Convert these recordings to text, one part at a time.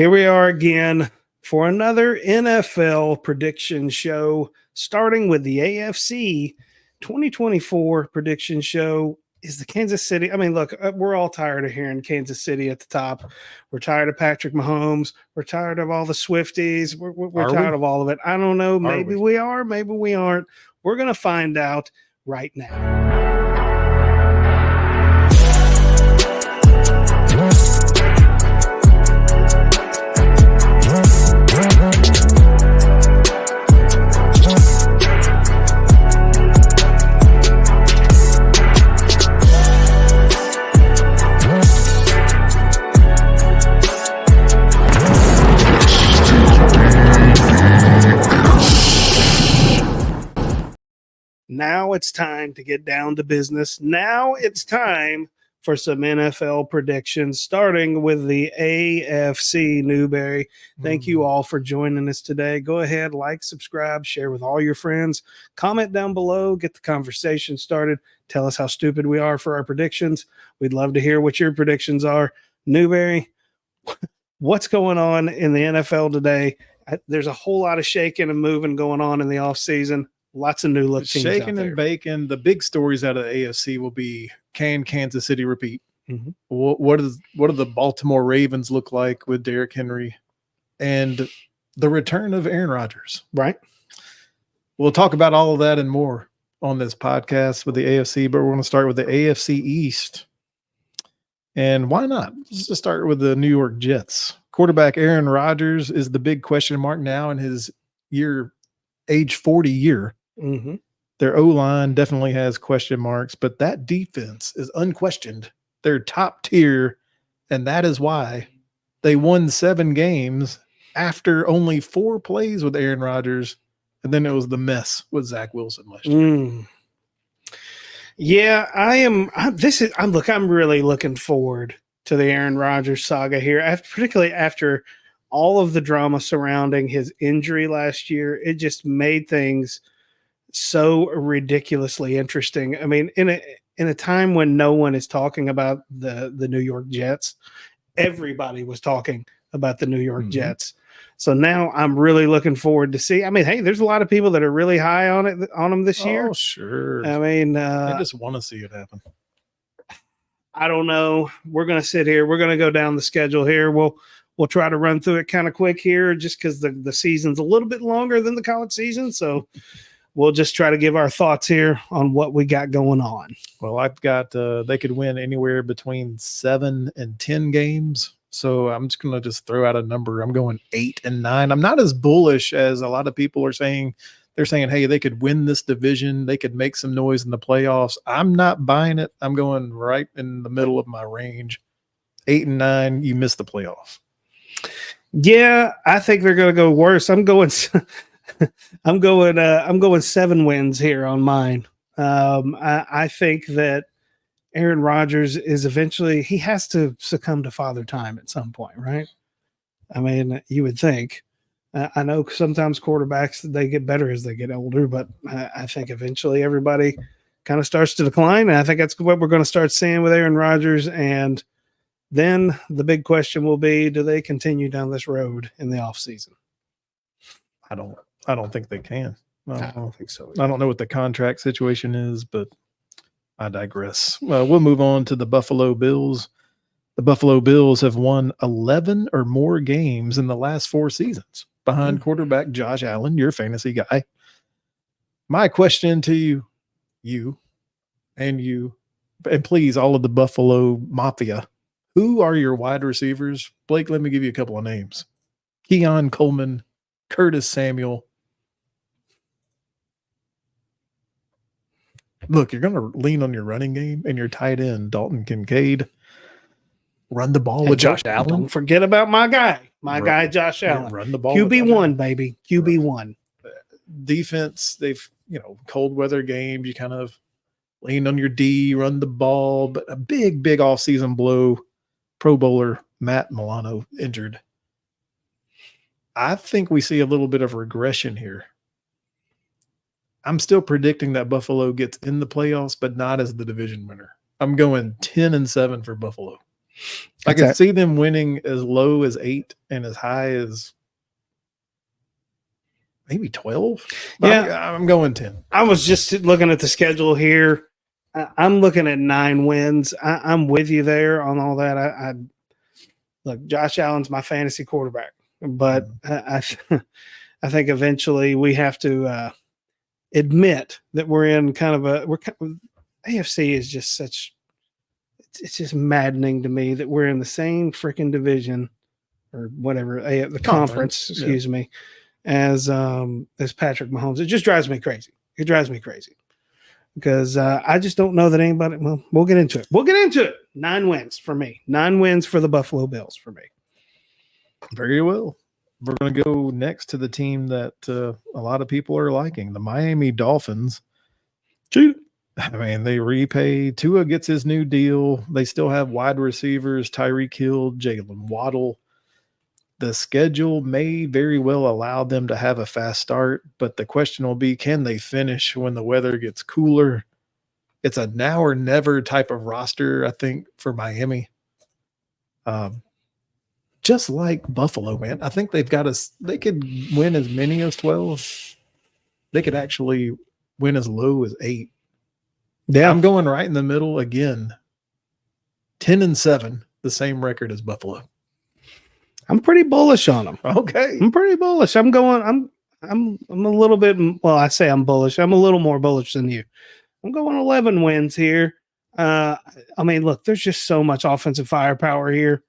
Here we are again for another NFL prediction show, starting with the AFC 2024 prediction show. Is the Kansas City? I mean, look, we're all tired of hearing Kansas City at the top. We're tired of Patrick Mahomes. We're tired of all the Swifties. We're tired of all of it. I don't know. Maybe we are. Maybe we aren't. We're going to find out right now. Now it's time to get down to business. Now it's time for some NFL predictions, starting with the AFC. Newberry, thank you all for joining us today. Go ahead, like, subscribe, share with all your friends. Comment down below, get the conversation started. Tell us how stupid we are for our predictions. We'd love to hear what your predictions are. Newberry, what's going on in the NFL today? There's a whole lot of shaking and moving going on in the offseason. Lots of new look teams shaking and baking. The big stories out of the AFC will be, can Kansas City repeat? Mm-hmm. What do the Baltimore Ravens look like with Derrick Henry and the return of Aaron Rodgers? Right. We'll talk about all of that and more on this podcast with the AFC, but we're going to start with the AFC East. And why not? Let's just start with the New York Jets. Quarterback Aaron Rodgers is the big question mark now in his age 40 year. Mm-hmm. Their O-line definitely has question marks, but that defense is unquestioned. They're top tier, and that is why they won 7 games after only 4 plays with Aaron Rodgers, and then it was the mess with Zach Wilson last year. Yeah, I'm really looking forward to the Aaron Rodgers saga here, particularly after all of the drama surrounding his injury last year. It just made things so ridiculously interesting. I mean, in a time when no one is talking about the New York Jets, everybody was talking about the New York Jets. So now I'm really looking forward to see. I mean, hey, there's a lot of people that are really high on them this year. Oh, sure. I mean, I just want to see it happen. I don't know. We're going to sit here. We're going to go down the schedule here. We'll try to run through it kind of quick here just because the season's a little bit longer than the college season. So we'll just try to give our thoughts here on what we got going on. Well, I've got they could win anywhere between 7 and 10 games. So I'm just going to just throw out a number. I'm going 8 and 9. I'm not as bullish as a lot of people are saying. They're saying, hey, they could win this division. They could make some noise in the playoffs. I'm not buying it. I'm going right in the middle of my range. 8 and 9, you miss the playoffs. Yeah, I think they're going to go worse. I'm going 7 wins here on mine. I think that Aaron Rodgers is eventually, he has to succumb to father time at some point, right? I mean, you would think. I know sometimes quarterbacks, they get better as they get older, but I think eventually everybody kind of starts to decline. And I think that's what we're going to start seeing with Aaron Rodgers. And then the big question will be, do they continue down this road in the offseason? I don't think they can. I don't think so. I don't know what the contract situation is, but I digress. Well, we'll move on to the Buffalo Bills. The Buffalo Bills have won 11 or more games in the last 4 seasons behind quarterback Josh Allen, your fantasy guy. My question to you, and please, all of the Buffalo Mafia, who are your wide receivers? Blake, let me give you a couple of names. Keon Coleman, Curtis Samuel. Look, you're going to lean on your running game and your tight end, Dalton Kincaid. Run the ball with Josh Allen. Don't forget about my guy, Josh Allen. Run the ball. QB1, baby. QB1. Defense, they've, cold weather games, you kind of lean on your D, run the ball, but a big offseason blow. Pro Bowler Matt Milano injured. I think we see a little bit of regression here. I'm still predicting that Buffalo gets in the playoffs, but not as the division winner. I'm going 10-7 for Buffalo. I can see them winning as low as 8 and as high as maybe 12. Yeah, I'm going 10. I was just looking at the schedule here. I'm looking at 9 wins. I'm with you there on all that. I look, Josh Allen's my fantasy quarterback, but I think eventually we have to admit that we're in kind of AFC is just such. It's just maddening to me that we're in the same freaking division or whatever, the conference, excuse me, as Patrick Mahomes. It just drives me crazy. It drives me crazy because I just don't know that anybody. Well, we'll get into it. 9 wins for me. 9 wins for the Buffalo Bills for me. Very well. We're going to go next to the team that a lot of people are liking, the Miami Dolphins. I mean, they repay. Tua gets his new deal. They still have wide receivers, Tyreek Hill, Jalen Waddle. The schedule may very well allow them to have a fast start, but the question will be, can they finish when the weather gets cooler? It's a now or never type of roster, I think, for Miami. Just like Buffalo, man. I think they could win as many as 12. They could actually win as low as 8. Yeah, I'm going right in the middle again. 10-7, the same record as Buffalo. I'm pretty bullish on them. Okay, I'm pretty bullish. I'm a little bit. Well, I say I'm bullish. I'm a little more bullish than you. I'm going 11 wins here. I mean, look, there's just so much offensive firepower here.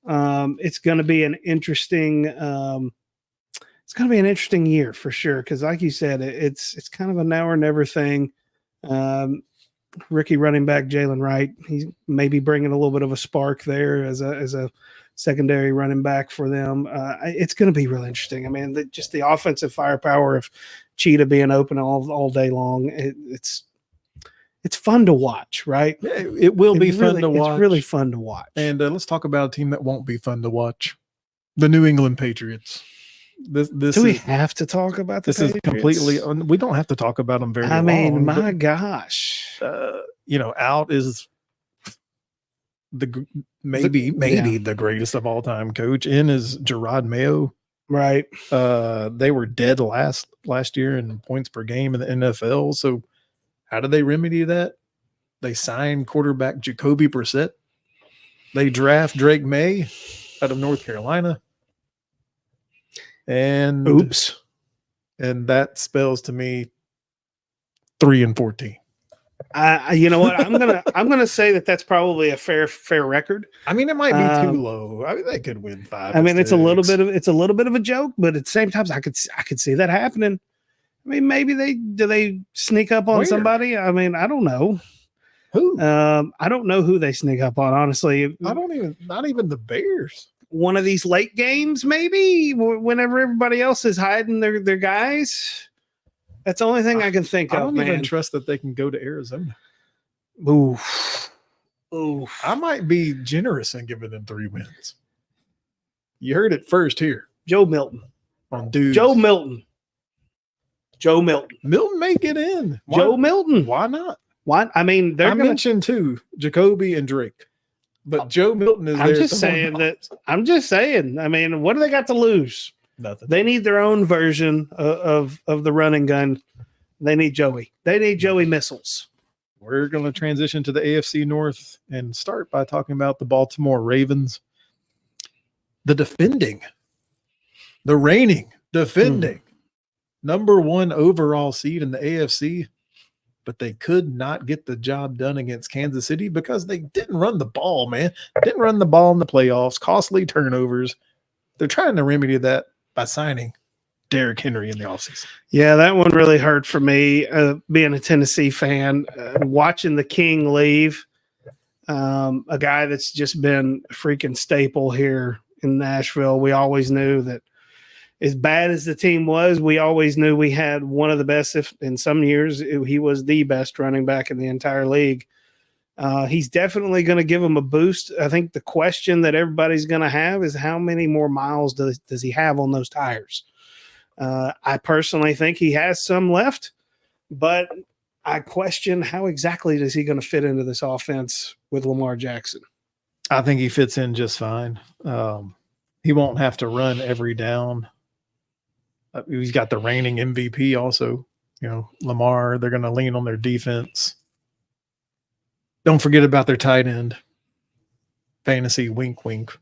It's going to be an interesting. It's going to be an interesting year for sure because, like you said, it's kind of a now or never thing. Rookie running back Jalen Wright, he's maybe bringing a little bit of a spark there as a secondary running back for them. It's going to be real interesting. I mean, just the offensive firepower of Cheetah being open all day long. It's fun to watch, right? It will be fun to watch. It's really fun to watch. And let's talk about a team that won't be fun to watch: the New England Patriots. Do we have to talk about this? This is completely. We don't have to talk about them very long. I mean, my gosh. Out is maybe the greatest of all time coach. In is Gerard Mayo. Right. They were dead last year in points per game in the NFL. So how do they remedy that? They sign quarterback Jacoby Brissett. They draft Drake May out of North Carolina. And oops. And that spells to me 3-14. You know what? I'm gonna say that's probably a fair record. I mean, it might be too low. I mean, they could win 5. I mean, it's a little bit of a joke, but at the same time, I could see that happening. I mean, maybe they sneak up on somebody. I mean, I don't know who. I don't know who they sneak up on. Honestly, not even the Bears. One of these late games, maybe whenever everybody else is hiding their guys. That's the only thing I can think of. I don't even trust that they can go to Arizona. Oof. I might be generous in giving them 3 wins. You heard it first here. Joe Milton. On dudes. Joe Milton. Milton may get in. Joe Milton. Why not? Why? I mean, I mentioned 2, Jacoby and Drake. But Joe Milton is there. I'm just saying. I mean, what do they got to lose? Nothing. They need their own version of the running gun. They need Joey. They need Joey missiles. We're going to transition to the AFC North and start by talking about the Baltimore Ravens. The reigning number 1 overall seed in the AFC. But they could not get the job done against Kansas City because they didn't run the ball, man. Didn't run the ball in the playoffs, costly turnovers. They're trying to remedy that by signing Derrick Henry in the offseason. Yeah, that one really hurt for me, being a Tennessee fan, watching the King leave, a guy that's just been a freaking staple here in Nashville. We always knew that as bad as the team was, we always knew we had one of the best. If in some years he was the best running back in the entire league. He's definitely going to give him a boost. I think the question that everybody's going to have is how many more miles does he have on those tires? I personally think he has some left, but I question how exactly is he going to fit into this offense with Lamar Jackson. I think he fits in just fine. He won't have to run every down. He's got the reigning MVP also. Lamar, they're going to lean on their defense. Don't forget about their tight end. Fantasy, wink, wink.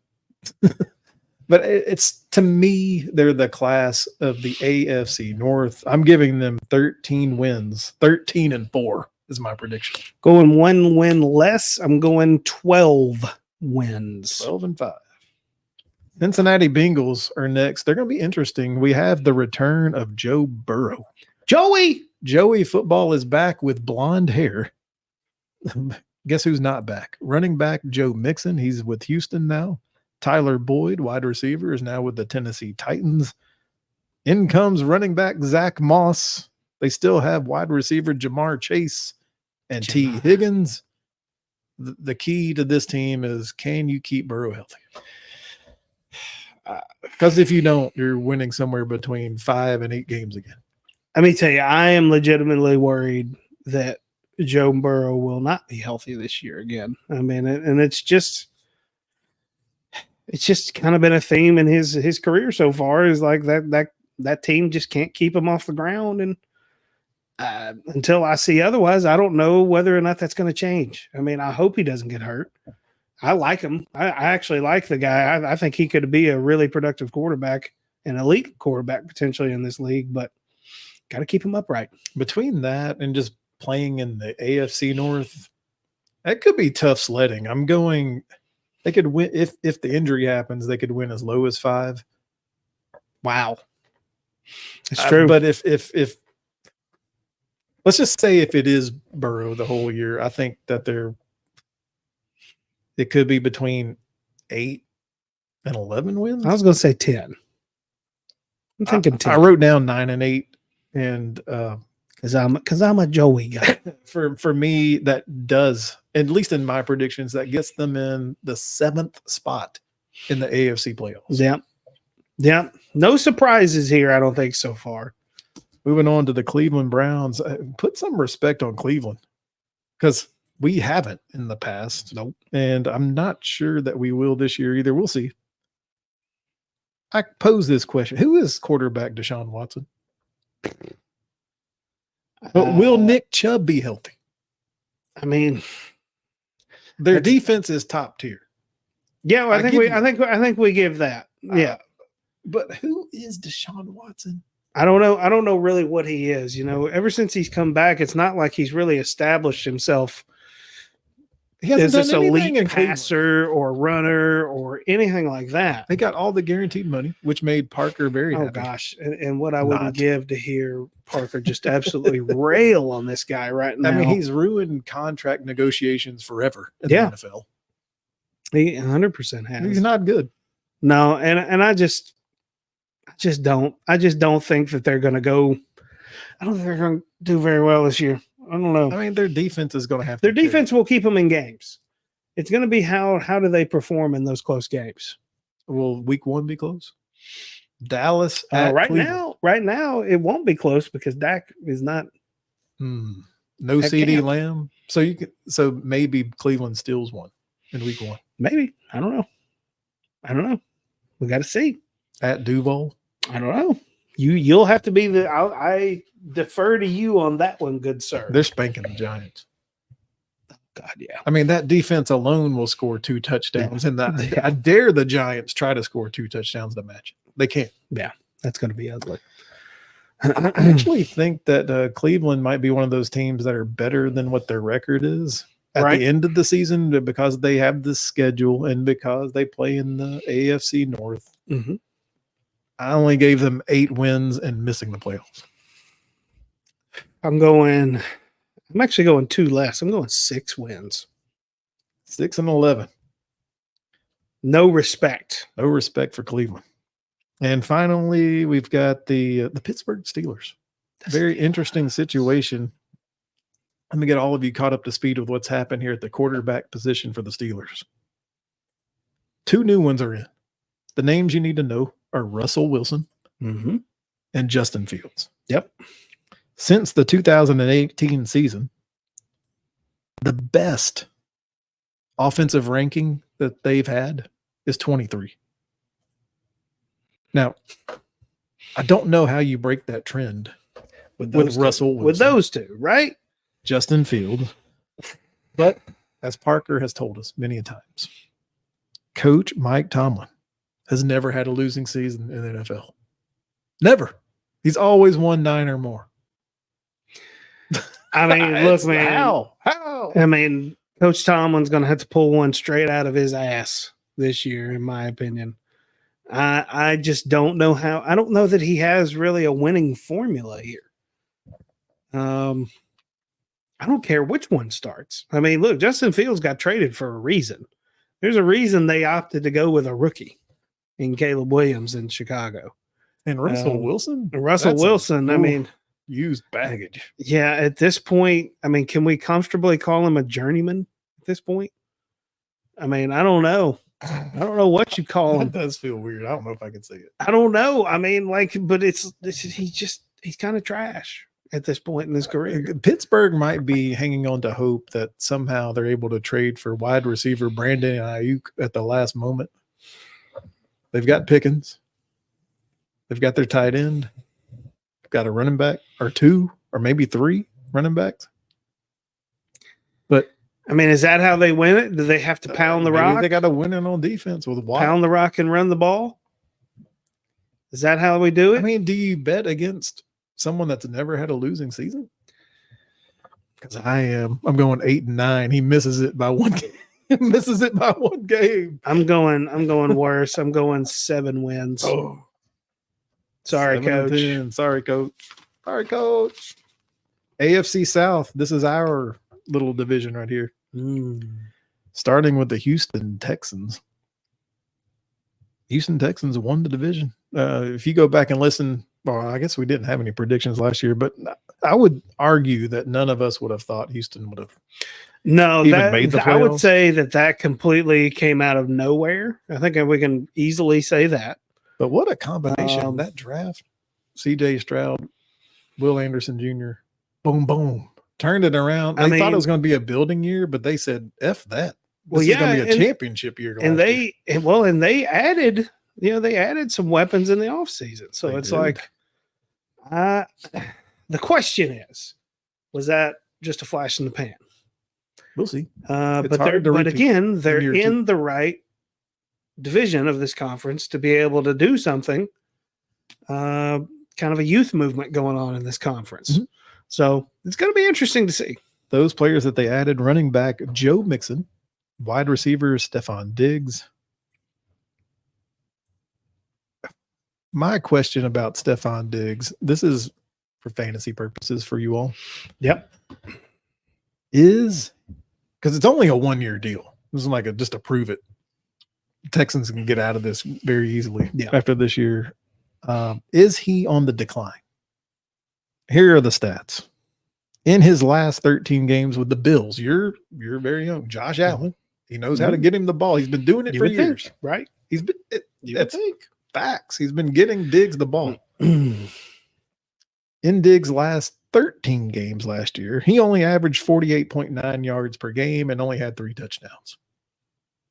But it's, to me, they're the class of the AFC North. I'm giving them 13 wins. 13-4 is my prediction. Going 1 win less. I'm going 12 wins. 12-5. Cincinnati Bengals are next. They're going to be interesting. We have the return of Joe Burrow. Joey football is back with blonde hair. Guess who's not back? Running back Joe Mixon. He's with Houston now. Tyler Boyd, wide receiver, is now with the Tennessee Titans. In comes running back Zach Moss. They still have wide receiver Jamar Chase and T. Higgins. The key to this team is, can you keep Burrow healthy? Because if you don't, you're winning somewhere between 5 and 8 games again. Let me tell you, I am legitimately worried that Joe Burrow will not be healthy this year again. I mean, and it's just kind of been a theme in his career so far, is like that team just can't keep him off the ground. And until I see otherwise, I don't know whether or not that's going to change. I mean, I hope he doesn't get hurt. I like him. I actually like the guy. I think he could be a really productive quarterback, an elite quarterback potentially in this league, but got to keep him upright. Between that and just playing in the AFC North, that could be tough sledding. I'm going, they could win if the injury happens, they could win as low as 5. Wow. It's true. But if let's just say if it is Burrow the whole year, I think that it could be between 8 and 11 wins. I was going to say 10. I'm thinking 10. I wrote down 9 and 8, and because I'm a Joey guy. for me, that does, at least in my predictions, that gets them in the 7th spot in the AFC playoffs. Yeah. No surprises here, I don't think, so far. Moving on to the Cleveland Browns. Put some respect on Cleveland, because we haven't in the past. Nope. And I'm not sure that we will this year either. We'll see. I pose this question. Who is quarterback Deshaun Watson? But will Nick Chubb be healthy? I mean, their defense is top tier. Yeah, well, I think we give that. Yeah. But who is Deshaun Watson? I don't know. I don't know really what he is. Ever since he's come back, it's not like he's really established himself He hasn't as done this anything elite in Cleveland. passer or runner or anything like that. They got all the guaranteed money, which made Parker very happy. Oh, gosh. And what I wouldn't give to hear Parker just absolutely rail on this guy right now. I mean, he's ruined contract negotiations forever in the NFL. He 100% has. He's not good. No, and I just don't think that they're going to go. I don't think they're going to do very well this year. I don't know. I mean, their defense is going to have their defense will keep them in games. It's going to be how do they perform in those close games. Will week 1 be close? Dallas right now it won't be close because Dak is not. No CD Lamb. So maybe Cleveland steals one in week 1. Maybe. I don't know. We got to see. At Duval. I don't know. You'll have to be I defer to you on that one, good sir. They're spanking the Giants. God, yeah. I mean, that defense alone will score 2 touchdowns, and I dare the Giants try to score 2 touchdowns to match it. They can't. Yeah, that's going to be ugly. I actually think that Cleveland might be one of those teams that are better than what their record is at the end of the season, because they have this schedule and because they play in the AFC North. Mm-hmm. I only gave them 8 wins and missing the playoffs. I'm actually going 2 less. I'm going 6 wins. 6-11. No respect. No respect for Cleveland. And finally, we've got the Pittsburg Steelers. Very interesting situation. Let me get all of you caught up to speed with what's happened here at the quarterback position for the Steelers. 2 new ones are in. The names you need to know are Russell Wilson and Justin Fields. Yep. Since the 2018 season, the best offensive ranking that they've had is 23. Now, I don't know how you break that trend with Russell Wilson. With those two, right? Justin Fields. But as Parker has told us many times, Coach Mike Tomlin has never had a losing season in the NFL. Never. He's always won 9 or more. I mean, look, man. How? I mean, Coach Tomlin's going to have to pull one straight out of his ass this year, in my opinion. I just don't know how. I don't know that he has really a winning formula here. I don't care which one starts. I mean, look, Justin Fields got traded for a reason. There's a reason they opted to go with a rookie in Caleb Williams in Chicago. And Russell Wilson? I mean, used baggage. Yeah, at this point, I mean, can we comfortably call him a journeyman at this point? I mean, I don't know. I don't know what you call him. That does feel weird. I don't know if I can say it. I don't know. I mean, but he's kind of trash at this point in his career. Pittsburgh might be hanging on to hope that somehow they're able to trade for wide receiver Brandon Ayuk at the last moment. They've got Pickens. They've got their tight end. They've got a running back or 2 or maybe 3 running backs. But I mean, is that how they win it? Do they have to pound the rock? They got to win it on defense with Watt. Pound the rock and run the ball? Is that how we do it? I mean, do you bet against someone that's never had a losing season? Because I'm going 8-9. He misses it by 1 game. I'm going worse. I'm going 7 wins. Oh. Sorry, Coach. Sorry, Coach. AFC South. This is our little division right here. Starting with the Houston Texans. Houston Texans won the division. If you go back and listen, well, I guess we didn't have any predictions last year, but I would argue that none of us would have thought Houston would have. No, I would say that completely came out of nowhere. I think we can easily say that. But what a combination. That draft. C.J. Stroud, Will Anderson Jr., boom, boom. Turned it around. They thought it was going to be a building year, but they said, F that. This is going to be a championship year. And they added, they added some weapons in the offseason. So it's like, the question is, was that just a flash in the pan? We'll see. But again, they're in the right division of this conference to be able to do something, kind of a youth movement going on in this conference. Mm-hmm. So it's going to be interesting to see. Those players that they added: running back Joe Mixon, wide receiver Stephon Diggs. My question about Stephon Diggs, this is for fantasy purposes for you all. Yep. Is because it's only a 1-year deal. This is like just to prove it. Texans can get out of this very easily after this year. Is he on the decline? Here are the stats. In his last 13 games with the Bills, you're very young. Josh Allen, he knows how to get him the ball. He's been doing it for years, right? He's been. That's facts. He's been getting Diggs the ball. In Diggs' last 13 games last year, he only averaged 48.9 yards per game and only had 3 touchdowns.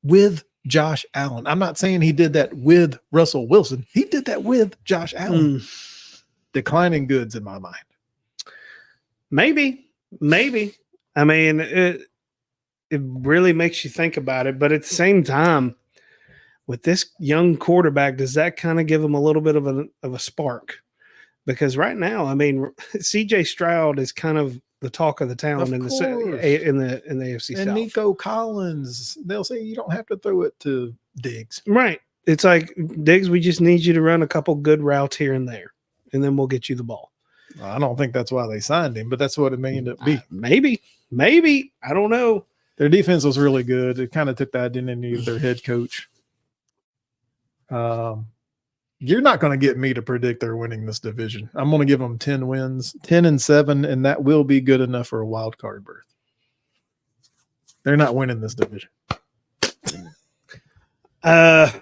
With Josh Allen, I'm not saying he did that with Russell Wilson. He did that with Josh Allen. Declining goods in my mind. Maybe. I mean, it really makes you think about it. But at the same time, with this young quarterback, does that kind of give him a little bit of a spark? Because right now, I mean, C.J. Stroud is kind of the talk of the town in the AFC South. And Nico Collins, they'll say you don't have to throw it to Diggs. Right. It's like, Diggs, we just need you to run a couple good routes here and there, and then we'll get you the ball. I don't think that's why they signed him, but that's what it may end up being. Maybe. I don't know. Their defense was really good. It kind of took the identity of their head coach. You're not going to get me to predict they're winning this division. I'm going to give them 10 wins, 10-7, and that will be good enough for a wild card berth. They're not winning this division. I'm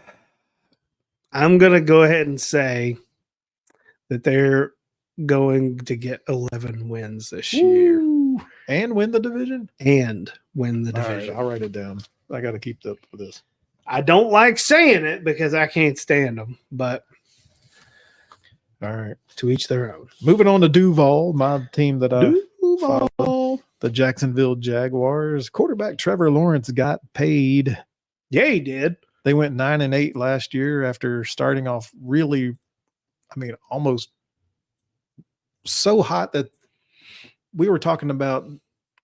going to go ahead and say that they're going to get 11 wins this year. And win the division? And win the division. All right, I'll write it down. I got to keep up with this. I don't like saying it because I can't stand them, but All right. to each their own. Moving on to Duval, my team that I Duval. follow, the Jacksonville Jaguars. Quarterback Trevor Lawrence got paid. Yeah, he did. They went 9-8 last year after starting off really, almost so hot that we were talking about,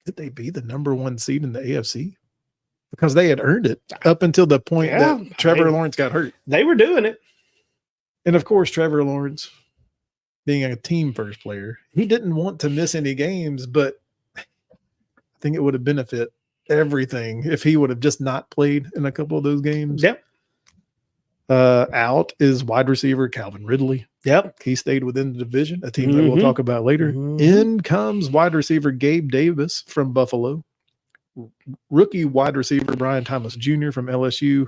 could they be the number one seed in the AFC? Because they had earned it up until the point that Trevor Lawrence got hurt. They were doing it. And of course, Trevor Lawrence, being a team first player, he didn't want to miss any games, but I think it would have benefited everything if he would have just not played in a couple of those games. Yep. Out is wide receiver Calvin Ridley. Yep. He stayed within the division, a team that we'll talk about later. In comes wide receiver Gabe Davis from Buffalo. Rookie wide receiver Brian Thomas Jr. from LSU.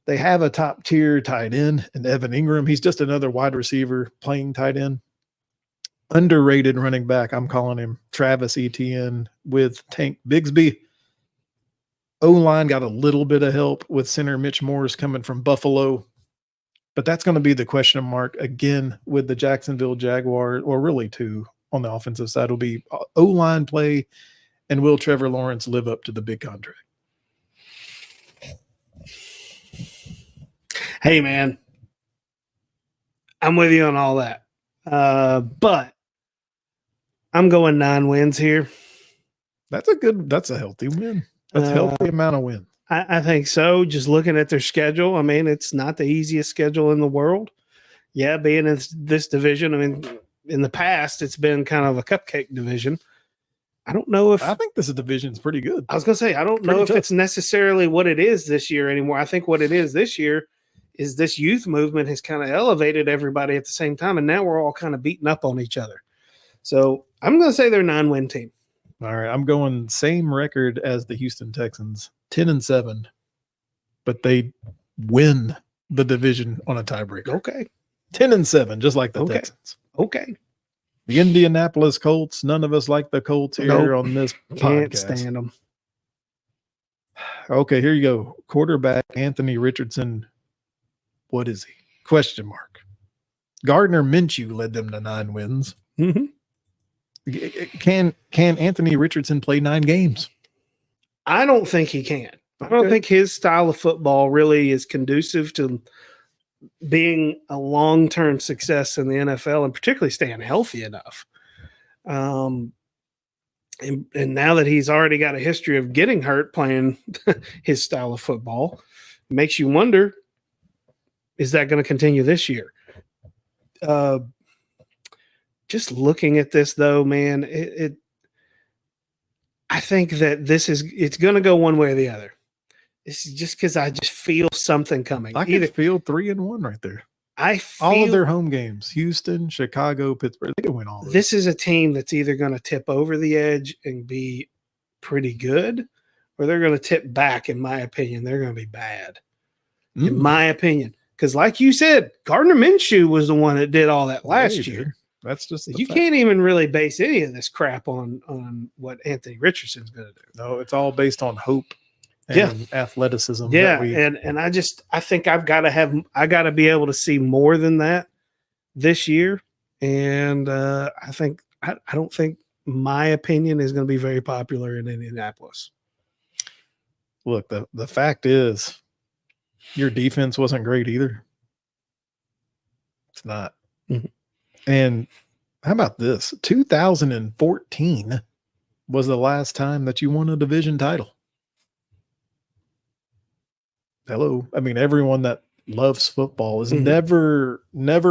They have a top tier tight end in Evan Ingram. He's just another wide receiver playing tight end. Underrated running back. I'm calling him Travis Etienne with Tank Bigsby. O-line got a little bit of help with center Mitch Morse coming from Buffalo. But that's going to be the question mark again with the Jacksonville Jaguars, or really two on the offensive side, will be O-line play, and will Trevor Lawrence live up to the big contract? Hey, man, I'm with you on all that. But I'm going 9 wins here. That's a healthy win. That's a healthy amount of win. I think so. Just looking at their schedule, it's not the easiest schedule in the world. Yeah, being in this division, in the past, it's been kind of a cupcake division. I don't know if... I think this division is pretty good. I was going to say, I don't know if it's necessarily what it is this year anymore. I think what it is this year is this youth movement has kind of elevated everybody at the same time, and now we're all kind of beating up on each other. So I'm going to say they're a 9-win team. All right, I'm going same record as the Houston Texans, 10-7, but they win the division on a tiebreaker. Okay. 10-7, just like the Texans. Okay. The Indianapolis Colts, none of us like the Colts here on this podcast. Can't stand them. Okay, here you go. Quarterback Anthony Richardson. What is he? Question mark. Gardner Minshew led them to 9 wins. Mm-hmm. Can Anthony Richardson play 9 games? I don't think he can. I don't think his style of football really is conducive to being a long-term success in the NFL, and particularly staying healthy enough. And now that he's already got a history of getting hurt playing his style of football, it makes you wonder, is that going to continue this year? Just looking at this, though, man, I think that it's going to go one way or the other. It's just because I just feel something coming. I can feel 3-1 right there. All of their home games, Houston, Chicago, Pittsburgh, they can win all of this. Is a team that's either going to tip over the edge and be pretty good, or they're going to tip back, in my opinion. They're going to be bad, in my opinion. Because like you said, Gardner Minshew was the one that did all that last year. That's just you can't even really base any of this crap on what Anthony Richardson's going to do. No, it's all based on hope and athleticism. Yeah, and I think I got to be able to see more than that this year. And I don't think my opinion is going to be very popular in Indianapolis. Look, the fact is, your defense wasn't great either. It's not. Mm-hmm. And how about this? 2014 was the last time that you won a division title. Hello. Everyone that loves football is never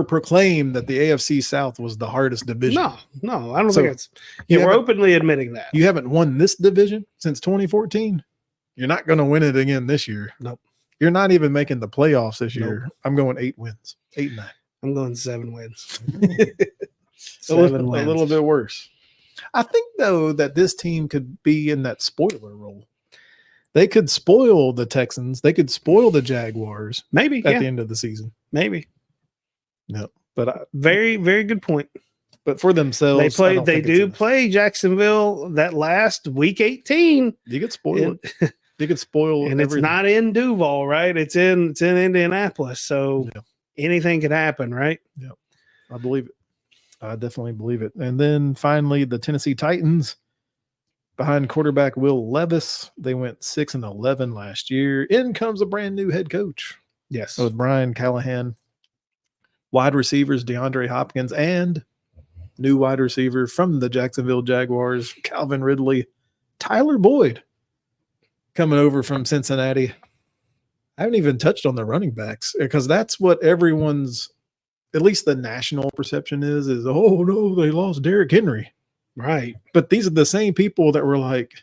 proclaimed that the AFC South was the hardest division. No, I don't think it's. We're openly admitting that. You haven't won this division since 2014. You're not going to win it again this year. Nope. You're not even making the playoffs this year. Nope. I'm going 8 wins, 8-9. I'm going 7 wins. 7 wins. A little bit worse. I think, though, that this team could be in that spoiler role. They could spoil the Texans. They could spoil the Jaguars. Maybe at the end of the season. Maybe. No, but very, very good point. But for themselves, they do play Jacksonville that last week 18. You get spoiled. They could spoil and everything. it's not in Duval, right? It's in Indianapolis, so anything could happen, right? Yeah, I believe it. I definitely believe it. And then finally, the Tennessee Titans, behind quarterback Will Levis, they went 6-11 last year. In comes a brand new head coach. Yes, with Brian Callahan. Wide receivers DeAndre Hopkins and new wide receiver from the Jacksonville Jaguars, Calvin Ridley, Tyler Boyd, coming over from Cincinnati. I haven't even touched on the running backs because that's what everyone's, at least the national perception is, oh no, they lost Derrick Henry. right. But these are the same people that were like,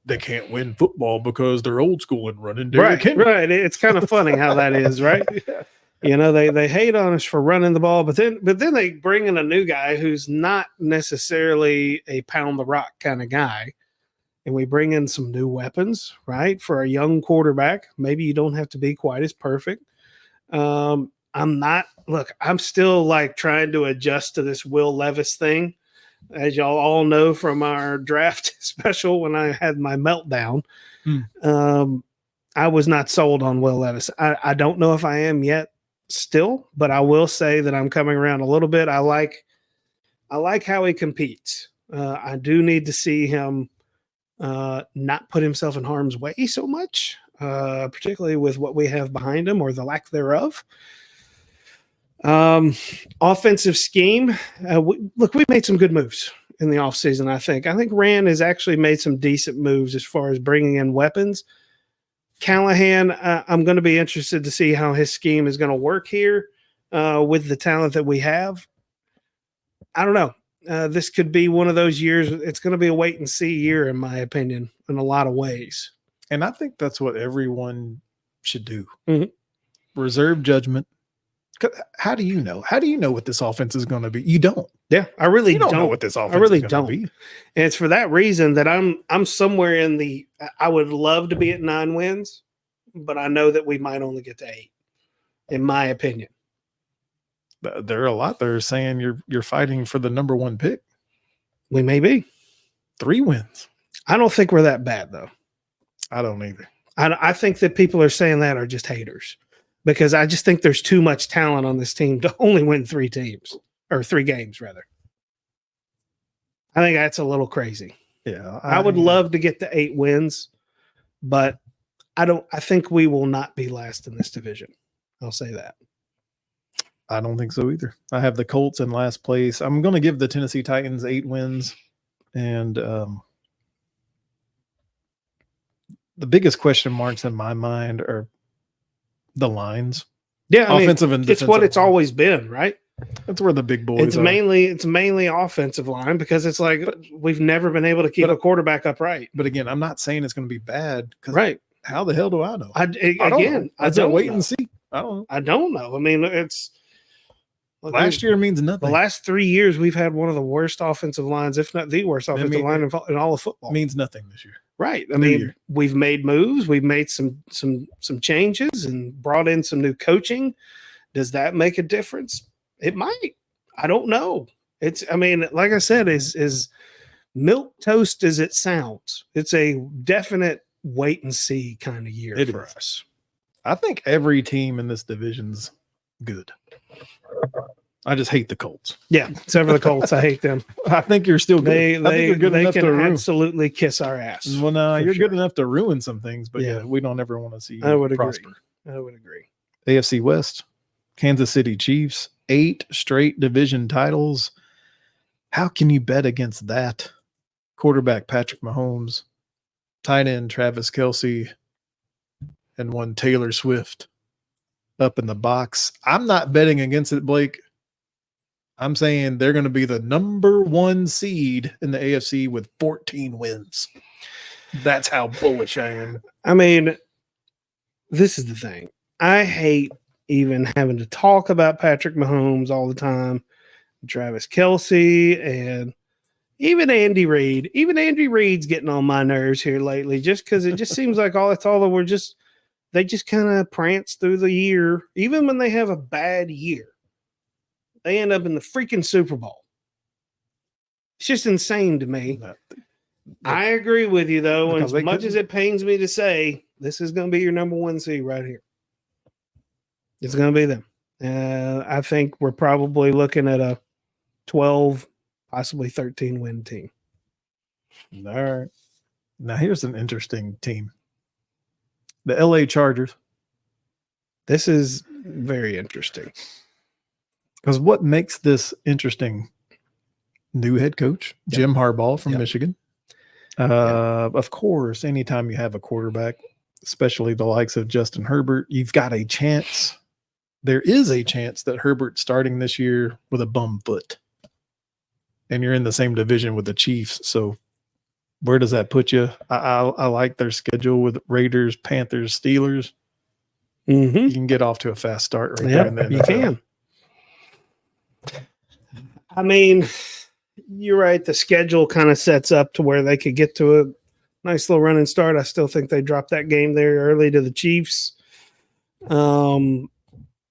they can't win football because they're old school and running Derrick Henry. Right. It's kind of funny how that is, right? Yeah. You know, they hate on us for running the ball, but then they bring in a new guy who's not necessarily a pound the rock kind of guy. And we bring in some new weapons, right? For a young quarterback. Maybe you don't have to be quite as perfect. I'm still like trying to adjust to this Will Levis thing. As y'all all know from our draft special when I had my meltdown. I was not sold on Will Levis. I don't know if I am yet still, but I will say that I'm coming around a little bit. I like how he competes. I do need to see him not put himself in harm's way so much, particularly with what we have behind him or the lack thereof. Offensive scheme. We made some good moves in the offseason, I think. I think Rand has actually made some decent moves as far as bringing in weapons. Callahan, I'm going to be interested to see how his scheme is going to work here with the talent that we have. I don't know. This could be one of those years. It's going to be a wait and see year, in my opinion, in a lot of ways. And I think that's what everyone should do. Mm-hmm. Reserve judgment. How do you know? How do you know what this offense is going to be? You don't. Yeah, I really don't know what this offense is going to be. And it's for that reason that I'm somewhere in the. I would love to be at 9 wins, but I know that we might only get to 8, in my opinion. There are a lot that are saying you're fighting for the number 1 pick. We may be 3 wins. I don't think we're that bad though. I don't either. I think that people are saying that are just haters. Because I just think there's too much talent on this team to only win 3 games, rather. I think that's a little crazy. Yeah. I would love to get to 8 wins, but I think we will not be last in this division. I'll say that. I don't think so either. I have the Colts in last place. I'm going to give the Tennessee Titans 8 wins. And the biggest question marks in my mind are the lines. Yeah, offensive and defensive. It's what it's always been, right? That's where the big boys are. It's mainly offensive line because it's like we've never been able to keep a quarterback upright. But again, I'm not saying it's going to be bad. Right. How the hell do I know? I don't wait and see. I don't know. I don't know. I mean, it's last year means nothing. The last 3 years we've had one of the worst offensive lines, if not the worst offensive line in all of football. Means nothing this year. Right. I mean, we've made moves. We've made some changes and brought in some new coaching. Does that make a difference? It might. I don't know. Like I said, is milk toast as it sounds. It's a definite wait and see kind of year for us. I think every team in this division's good. I just hate the Colts. Yeah, except for the Colts. I hate them. I think you're still good. I think you're good they enough can to absolutely kiss our ass. Well, no, you're good enough to ruin some things, but yeah, we don't ever want to see you prosper. I would agree. AFC West, Kansas City Chiefs, 8 straight division titles. How can you bet against that? Quarterback Patrick Mahomes, tight end Travis Kelce, and one Taylor Swift up in the box. I'm not betting against it, Blake. I'm saying they're going to be the number 1 seed in the AFC with 14 wins. That's how bullish I am. I mean, this is the thing. I hate even having to talk about Patrick Mahomes all the time, Travis Kelce, and even Andy Reid. Even Andy Reid's getting on my nerves here lately just because it just seems like they just kind of prance through the year. Even when they have a bad year, they end up in the freaking Super Bowl. It's just insane to me. I agree with you, though. Because As much as it pains me to say, this is going to be your number one seed right here. It's going to be them. I think we're probably looking at a 12, possibly 13 win team. All right. Now, here's an interesting team. The LA Chargers. This is very interesting. Because what makes this interesting? New head coach, Yep. Jim Harbaugh from Yep. Michigan. Of course, anytime you have a quarterback, especially the likes of Justin Herbert, you've got a chance. There is a chance that Herbert's starting this year with a bum foot. And you're in the same division with the Chiefs. So where does that put you? I like their schedule with Raiders, Panthers, Steelers. Mm-hmm. You can get off to a fast start right there in the NFL. You can. I mean, you're right. The schedule kind of sets up to where they could get to a nice little running start. I still think they dropped that game there early to the Chiefs.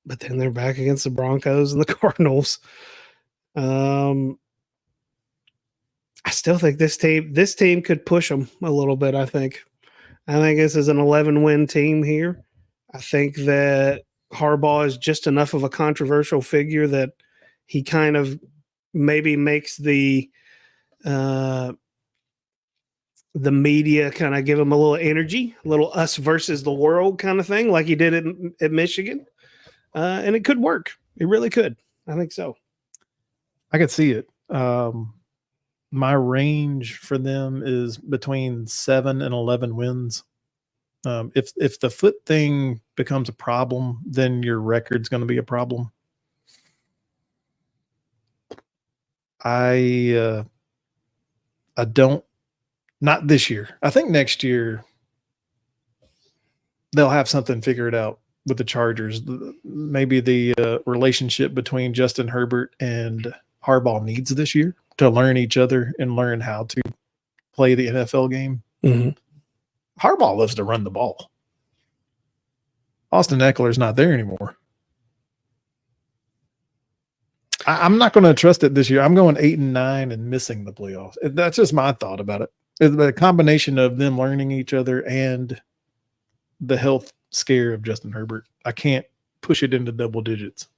But then they're back against the Broncos and the Cardinals. I still think this team could push them a little bit. I think this is an 11-win team here. I think that Harbaugh is just enough of a controversial figure that he kind of maybe makes the media kind of give him a little energy, a little us versus the world kind of thing, like he did at Michigan. And it could work. It really could. I think so. I could see it. My range for them is between 7 and 11 wins. If the foot thing becomes a problem, then your record's going to be a problem. I don't, not this year. I think next year they'll have something figured out with the Chargers. Maybe the relationship between Justin Herbert and Harbaugh needs this year to learn each other and learn how to play the NFL game. Mm-hmm. Harbaugh loves to run the ball. Austin Eckler's not there anymore. I'm not going to trust it this year. I'm going 8-9 and missing the playoffs. That's just my thought about it. It's the combination of them learning each other and the health scare of Justin Herbert. I can't push it into double digits.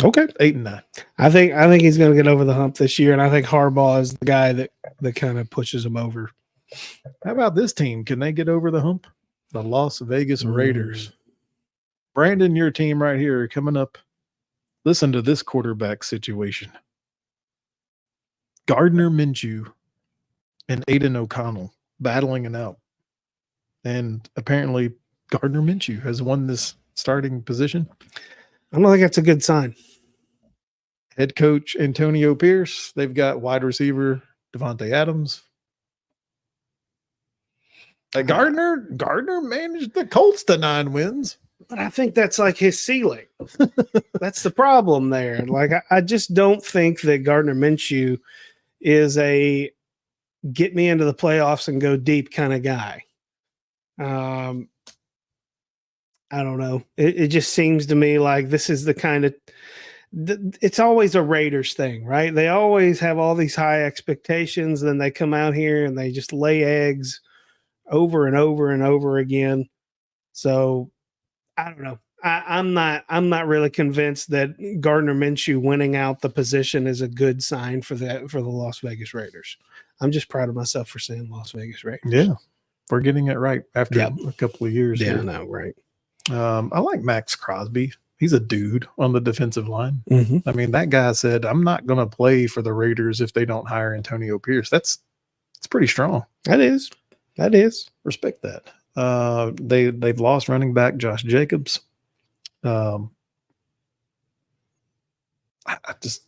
Okay. 8-9. I think he's going to get over the hump this year, and I think Harbaugh is the guy that kind of pushes him over. How about this team? Can they get over the hump? The Las Vegas Raiders. Brandon, your team right here coming up. Listen to this quarterback situation. Gardner Minshew and Aiden O'Connell battling it out. And apparently Gardner Minshew has won this starting position. I don't think that's a good sign. Head coach Antonio Pierce. They've got wide receiver Devontae Adams. Gardner managed the Colts to 9 wins. But I think that's like his ceiling. That's the problem there. Like, I just don't think that Gardner Minshew is a get me into the playoffs and go deep kind of guy. I don't know. It just seems to me like this is the kind of it's always a Raiders thing, right? They always have all these high expectations. Then they come out here and they just lay eggs over and over and over again. So I don't know. I'm not really convinced that Gardner Minshew winning out the position is a good sign for the Las Vegas Raiders. I'm just proud of myself for saying Las Vegas Raiders. Yeah, we're getting it right after a couple of years. Yeah, here. no, right. I like Max Crosby. He's a dude on the defensive line. Mm-hmm. I mean, that guy said, "I'm not going to play for the Raiders if they don't hire Antonio Pierce." It's pretty strong. That is. Respect that. They've lost running back Josh Jacobs. I just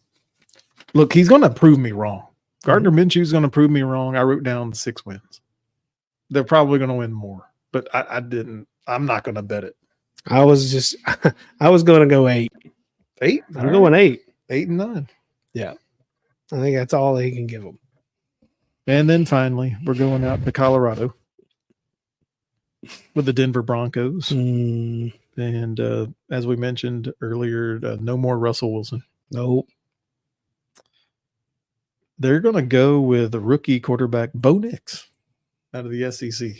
look. He's going to prove me wrong. Gardner Minshew's going to prove me wrong. I wrote down 6 wins. They're probably going to win more, but I didn't. I'm not going to bet it. I was going to go 8. 8? I'm going 8. 8-9. Yeah. I think that's all he can give them. And then finally, we're going out to Colorado with the Denver Broncos. And as we mentioned earlier, no more Russell Wilson. Nope. They're going to go with the rookie quarterback Bo Nix out of the SEC.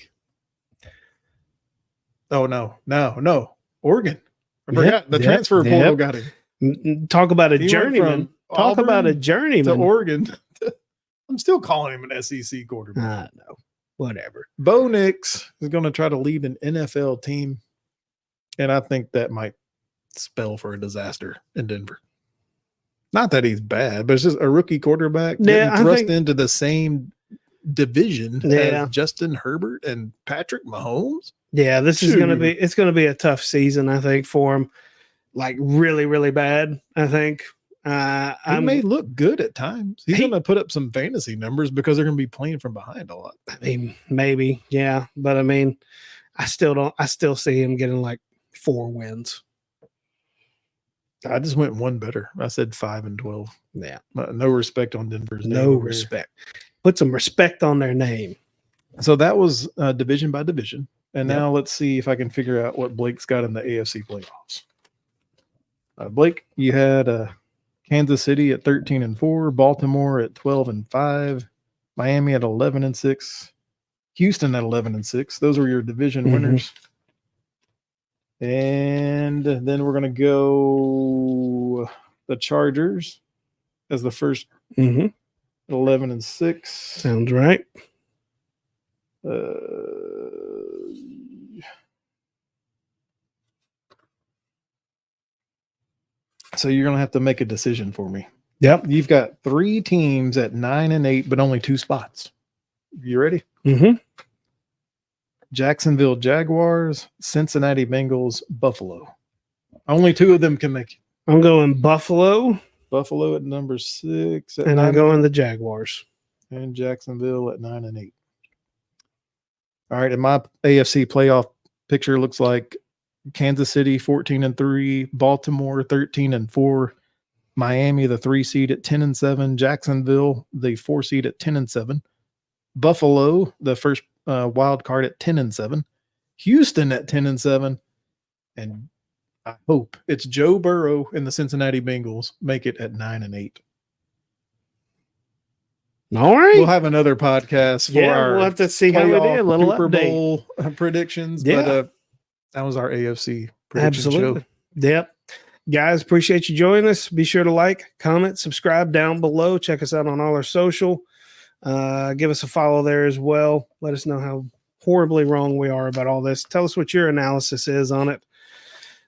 Oh, no. Oregon. I forgot. The transfer portal got him. Talk about a He went journeyman. from Talk about a Auburn journeyman. to Oregon. I'm still calling him an SEC quarterback. No, whatever. Bo Nix is going to try to lead an NFL team, and I think that might spell for a disaster in Denver. Not that he's bad, but it's just a rookie quarterback getting thrust into the same division as Justin Herbert and Patrick Mahomes. Yeah, this is going to be a tough season, I think, for him. Like really, really bad, I think. He may look good at times. He's going to put up some fantasy numbers because they're going to be playing from behind a lot. I mean, maybe, yeah. But I mean, I still see him getting like 4 wins. I just went one better. I said 5-12. Yeah. No respect on Denver's name. No respect. Put some respect on their name. So that was division by division. And now let's see if I can figure out what Blake's got in the AFC playoffs. Blake, you had Kansas City at 13-4, Baltimore at 12-5, Miami at 11-6, Houston at 11-6. Those were your division winners. And then we're going to go the Chargers as the first 11-6. Sounds right. So you're going to have to make a decision for me. Yep. You've got 3 teams at 9-8, but only 2 spots. You ready? Mm-hmm. Jacksonville Jaguars, Cincinnati Bengals, Buffalo. Only 2 of them can make it. I'm going Buffalo. Buffalo at number 6. And I'm going the Jaguars. And Jacksonville at 9-8. All right. And my AFC playoff picture looks like Kansas City 14-3, Baltimore 13-4, Miami the 3 seed at 10-7, Jacksonville the 4 seed at 10-7, Buffalo the first wild card at 10-7, Houston at 10-7, and I hope it's Joe Burrow and the Cincinnati Bengals make it at 9-8. All right, we'll have another podcast for our we'll have to see how we did. A little Super update. Bowl predictions, but that was our AFC prediction show. Yep. Guys, appreciate you joining us. Be sure to like, comment, subscribe down below. Check us out on all our social. Give us a follow there as well. Let us know how horribly wrong we are about all this. Tell us what your analysis is on it.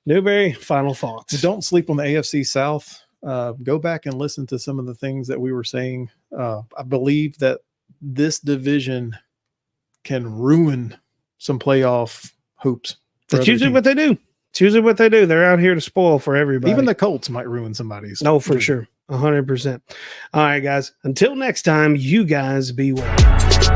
Newberry, final thoughts. Don't sleep on the AFC South. Go back and listen to some of the things that we were saying. I believe that this division can ruin some playoff hopes. That's usually what they do. It's usually what they do. They're out here to spoil for everybody. Even the Colts might ruin somebody's. No, for sure. 100%. All right, guys. Until next time, you guys be well.